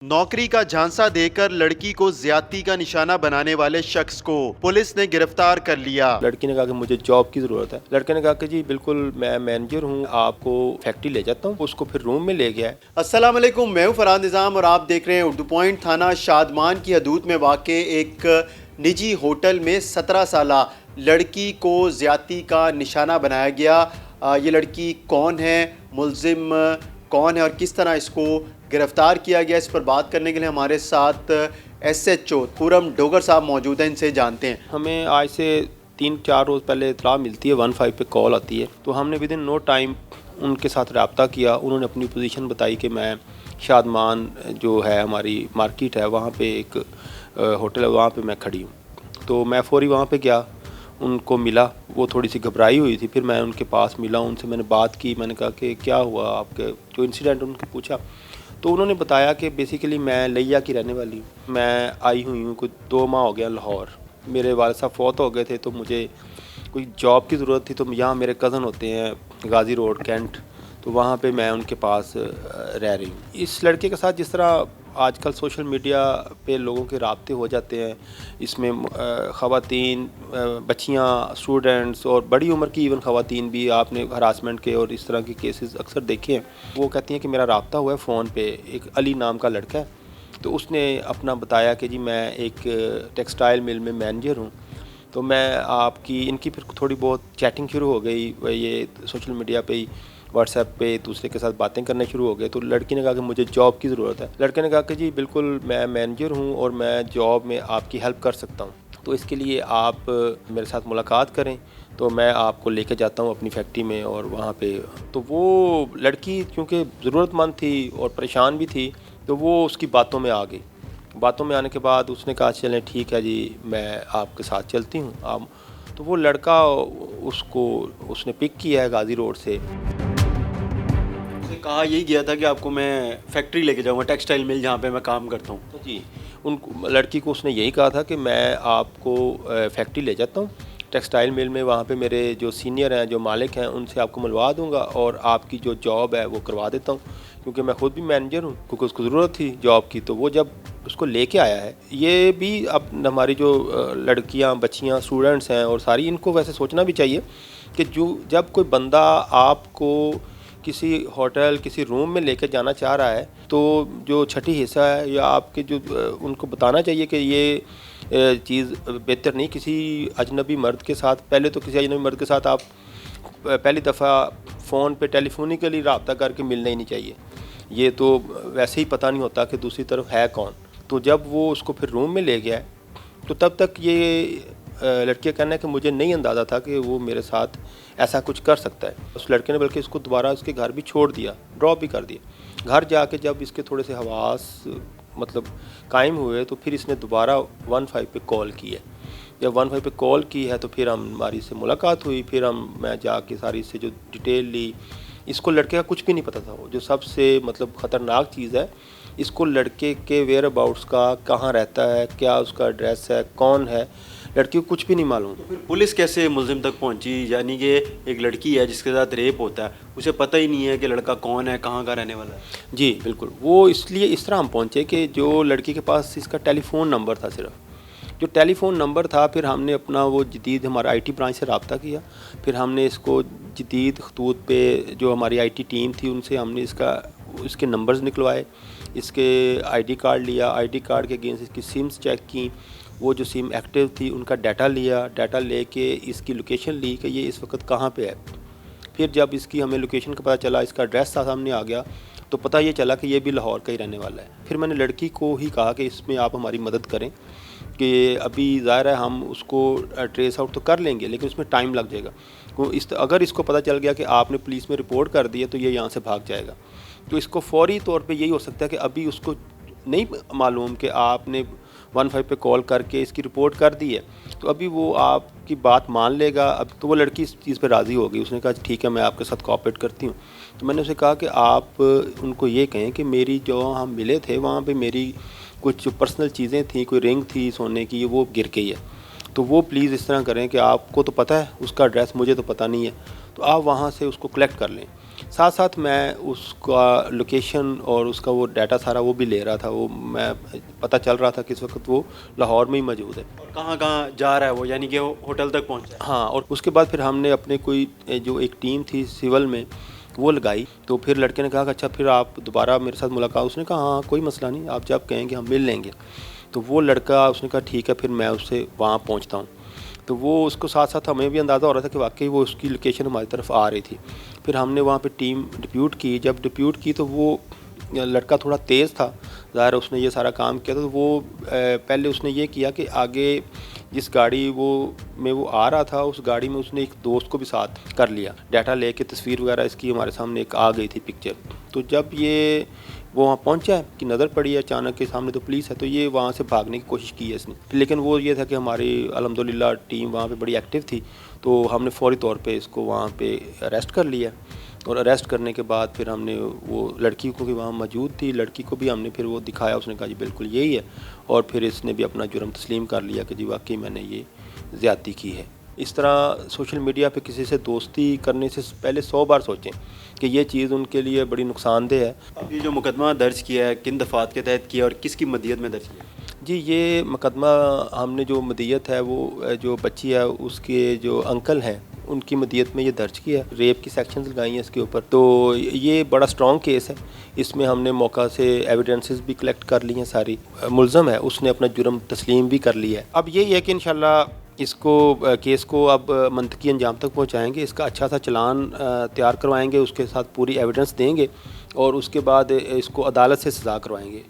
नौकरी का झांसा देकर लड़की को ज्यादती का निशाना बनाने वाले शख्स को पुलिस ने गिरफ्तार कर लिया। लड़की ने कहा कि मुझे जॉब की ज़रूरत है। लड़के ने कहा कि जी बिल्कुल मैं मैनेजर हूँ, आपको फैक्ट्री ले जाता हूँ। उसको फिर रूम में ले गया। अस्सलाम वालेकुम, मैं हूं फरहाद निज़ाम और आप देख रहे हैं उर्दू पॉइंट। थाना शादमान की हदूद में वाक़े एक निजी होटल में 17 साला लड़की को ज्यादती का निशाना बनाया गया। ये लड़की कौन है, मुलजिम कौन है और किस तरह इसको गिरफ्तार किया गया, इस पर बात करने के लिए हमारे साथ SHO खुरम डोगर साहब मौजूद हैं। इनसे जानते हैं। हमें आज से 3-4 रोज़ पहले इत्तला मिलती है, 15 पे कॉल आती है, तो हमने विद इन नो टाइम उनके साथ रब्ता किया। उन्होंने अपनी पोजीशन बताई कि मैं शादमान जो है हमारी मार्केट है वहाँ पे एक होटल है, वहाँ पे मैं खड़ी हूँ। तो मैं फौरी वहाँ पे गया, उनको मिला। वो थोड़ी सी घबराई हुई थी। फिर मैं उनके पास मिला, उनसे मैंने बात की। मैंने कहा कि क्या हुआ, आपके जो इंसिडेंट उनको पूछा। तो उन्होंने बताया कि बेसिकली मैं लिया की रहने वाली हूँ। मैं आई हुई हूँ, कुछ 2 माह हो गया लाहौर। मेरे वालिद साहब फौत हो गए थे, तो मुझे कोई जॉब की ज़रूरत थी। तो यहाँ मेरे कज़न होते हैं गाज़ी रोड कैंट, तो वहाँ पे मैं उनके पास रह रही हूँ। इस लड़के के साथ जिस तरह आजकल सोशल मीडिया पे लोगों के राब्ते हो जाते हैं, इसमें ख़वातीन, बच्चियाँ, स्टूडेंट्स और बड़ी उम्र की इवन ख़वातीन भी आपने हरासमेंट के और इस तरह के केसेस अक्सर देखे हैं। वो कहती हैं कि मेरा राब्ता हुआ है फ़ोन पे, एक अली नाम का लड़का है, तो उसने अपना बताया कि जी मैं एक टेक्सटाइल मिल में मैनेजर हूँ। तो मैं आपकी इनकी फिर थोड़ी बहुत चैटिंग शुरू हो गई, ये सोशल मीडिया पे ही, व्हाट्सएप पे दूसरे के साथ बातें करने शुरू हो गए। तो लड़की ने कहा कि मुझे जॉब की ज़रूरत है। लड़के ने कहा कि जी बिल्कुल मैं मैनेजर हूँ और मैं जॉब में आपकी हेल्प कर सकता हूँ, तो इसके लिए आप मेरे साथ मुलाकात करें, तो मैं आपको लेके जाता हूँ अपनी फैक्ट्री में। और वहाँ पे तो वो लड़की क्योंकि ज़रूरतमंद थी और परेशान भी थी, तो वो उसकी बातों में आ गई। बातों में आने के बाद उसने कहा चलें ठीक है जी, मैं आपके साथ चलती हूँ आप। तो वो लड़का उसने पिक किया है गाज़ी रोड से। कहा यही गया था कि आपको मैं फैक्ट्री लेके जाऊंगा, टेक्सटाइल मिल जहाँ पे मैं काम करता हूँ। तो जी लड़की को उसने यही कहा था कि मैं आपको फैक्ट्री ले जाता हूँ, टेक्सटाइल मिल में। वहाँ पे मेरे जो सीनियर हैं, जो मालिक हैं, उनसे आपको मिलवा दूँगा और आपकी जो जॉब है वो करवा देता हूँ, क्योंकि मैं ख़ुद भी मैनेजर हूँ, क्योंकि उसको ज़रूरत थी जॉब की। तो वो जब उसको लेके आया है, ये भी अब हमारी जो लड़कियाँ, बच्चियाँ, स्टूडेंट्स हैं और सारी, इनको वैसे सोचना भी चाहिए कि जब कोई बंदा आपको किसी होटल, किसी रूम में लेकर जाना चाह रहा है, तो जो छठी हिस्सा है या आपके जो उनको बताना चाहिए कि ये चीज़ बेहतर नहीं किसी अजनबी मर्द के साथ। पहले तो किसी अजनबी मर्द के साथ आप पहली दफ़ा फ़ोन पे टेलीफोनिकली रब्ता करके मिलना ही नहीं चाहिए। ये तो वैसे ही पता नहीं होता कि दूसरी तरफ है कौन। तो जब वो उसको फिर रूम में ले गया, तो तब तक ये लड़की का कहना है कि मुझे नहीं अंदाज़ा था कि वो मेरे साथ ऐसा कुछ कर सकता है। उस लड़के ने बल्कि इसको दोबारा उसके घर भी छोड़ दिया, ड्रॉप भी कर दिया। घर जाके जब इसके थोड़े से हवास मतलब कायम हुए, तो फिर इसने दोबारा 15 पे कॉल की है। जब 15 पे कॉल की है, तो फिर हमारी इससे मुलाकात हुई। फिर मैं जाके सारी इससे जो डिटेल ली। इसको लड़के का कुछ भी नहीं पता था। वो जो सबसे मतलब ख़तरनाक चीज़ है, इसको लड़के के वेयर अबाउट्स का, कहाँ रहता है, क्या उसका एड्रेस है, कौन है, लड़की को कुछ भी नहीं मालूम। तो फिर पुलिस कैसे मुलजिम तक पहुंची? यानी कि एक लड़की है जिसके साथ रेप होता है, उसे पता ही नहीं है कि लड़का कौन है, कहाँ का रहने वाला है। जी बिल्कुल, वो इसलिए इस तरह हम पहुँचे कि जो लड़की के पास इसका टेलीफोन नंबर था, सिर्फ जो टेलीफोन नंबर था, फिर हमने अपना वो जदीद हमारा IT ब्रांच से रब्ता किया। फिर हमने इसको जदीद खतूत पे जो हमारी IT टीम थी, उनसे हमने इसके नंबर्स निकलवाए, इसके ID कार्ड लिया, ID कार्ड के अगेंस्ट इसकी सिम्स चेक की। वो जो सिम एक्टिव थी उनका डाटा लिया, डाटा लेके इसकी लोकेशन ली कि ये इस वक्त कहाँ पे है। फिर जब इसकी हमें लोकेशन का पता चला, इसका एड्रेस सामने आ गया, तो पता ये चला कि ये भी लाहौर का ही रहने वाला है। फिर मैंने लड़की को ही कहा कि इसमें आप हमारी मदद करें, कि अभी ज़ाहिर है हम उसको ट्रेस आउट तो कर लेंगे, लेकिन उसमें टाइम लग जाएगा। अगर इसको पता चल गया कि आपने पुलिस में रिपोर्ट कर दी है, तो ये यहाँ से भाग जाएगा। तो इसको फौरी तौर पे यही हो सकता है कि अभी उसको नहीं मालूम कि आपने 15 पे कॉल करके इसकी रिपोर्ट कर दी है, तो अभी वो आपकी बात मान लेगा। अब तो वो लड़की इस चीज़ पे राज़ी हो गई। उसने कहा ठीक है, मैं आपके साथ कोऑपरेट करती हूँ। तो मैंने उसे कहा कि आप उनको ये कहें कि मेरी जो हम मिले थे वहाँ पे मेरी कुछ जो पर्सनल चीज़ें थी, कोई रिंग थी सोने की, वो गिर गई है। तो वो प्लीज़ इस तरह करें कि आपको तो पता है उसका एड्रेस, मुझे तो पता नहीं है, तो आप वहाँ से उसको कलेक्ट कर लें। ساتھ ساتھ میں اس کا لوکیشن اور اس کا وہ ڈیٹا سارا وہ بھی لے رہا تھا. وہ میں پتہ چل رہا تھا کہ اس وقت وہ لاہور میں ہی موجود ہے. اور کہاں کہاں جا رہا ہے وہ، یعنی کہ وہ ہوٹل تک پہنچا ہے؟ ہاں. اور اس کے بعد پھر ہم نے اپنے کوئی جو ایک ٹیم تھی سول میں وہ لگائی. تو پھر لڑکے نے کہا کہ اچھا پھر آپ دوبارہ میرے ساتھ ملاقات. اس نے کہا ہاں کوئی مسئلہ نہیں، آپ جب کہیں گے ہم مل لیں گے. تو وہ لڑکا اس نے کہا ٹھیک ہے پھر میں اس سے وہاں پہنچتا ہوں. تو وہ اس کو ساتھ ساتھ ہمیں بھی اندازہ ہو رہا تھا کہ واقعی وہ اس کی لوکیشن ہماری طرف آ رہی تھی. پھر ہم نے وہاں پہ ٹیم ڈپیوٹ کی. جب ڈپیوٹ کی تو وہ لڑکا تھوڑا تیز تھا، ظاہر اس نے یہ سارا کام کیا. تو وہ پہلے اس نے یہ کیا کہ آگے جس گاڑی وہ آ رہا تھا اس گاڑی میں اس نے ایک دوست کو بھی ساتھ کر لیا. ڈیٹا لے کے تصویر وغیرہ اس کی ہمارے سامنے ایک آ گئی تھی پکچر. تو جب یہ وہ وہاں پہنچا ہے کہ نظر پڑی ہے اچانک کے سامنے تو پولیس ہے، تو یہ وہاں سے بھاگنے کی کوشش کی ہے اس نے. لیکن وہ یہ تھا کہ ہماری الحمدللہ ٹیم وہاں پہ بڑی ایکٹیو تھی، تو ہم نے فوری طور پہ اس کو وہاں پہ اریسٹ کر لیا. اور اریسٹ کرنے کے بعد پھر ہم نے وہ لڑکی کو بھی وہاں موجود تھی، لڑکی کو بھی ہم نے پھر وہ دکھایا. اس نے کہا جی بالکل یہی ہے. اور پھر اس نے بھی اپنا جرم تسلیم کر لیا کہ جی واقعی میں نے یہ زیادتی کی ہے. اس طرح سوشل میڈیا پہ کسی سے دوستی کرنے سے پہلے 100 بار سوچیں کہ یہ چیز ان کے لیے بڑی نقصان دہ ہے. یہ جو مقدمہ درج کیا ہے کن دفعات کے تحت کیا اور کس کی مدیت میں درج کیا؟ جی یہ مقدمہ ہم نے جو مدیت ہے وہ جو بچی ہے اس کے جو انکل ہیں ان کی مدیت میں یہ درج کیا ہے. ریپ کی سیکشنز لگائی ہیں اس کے اوپر. تو یہ بڑا سٹرونگ کیس ہے. اس میں ہم نے موقع سے ایویڈنسز بھی کلیکٹ کر لی ہیں ساری. ملزم ہے اس نے اپنا جرم تسلیم بھی کر لیا ہے. اب یہی ہے کہ انشاءاللہ اس کو کیس کو اب منطقی انجام تک پہنچائیں گے. اس کا اچھا سا چلان تیار کروائیں گے، اس کے ساتھ پوری ایویڈنس دیں گے اور اس کے بعد اس کو عدالت سے سزا کروائیں گے.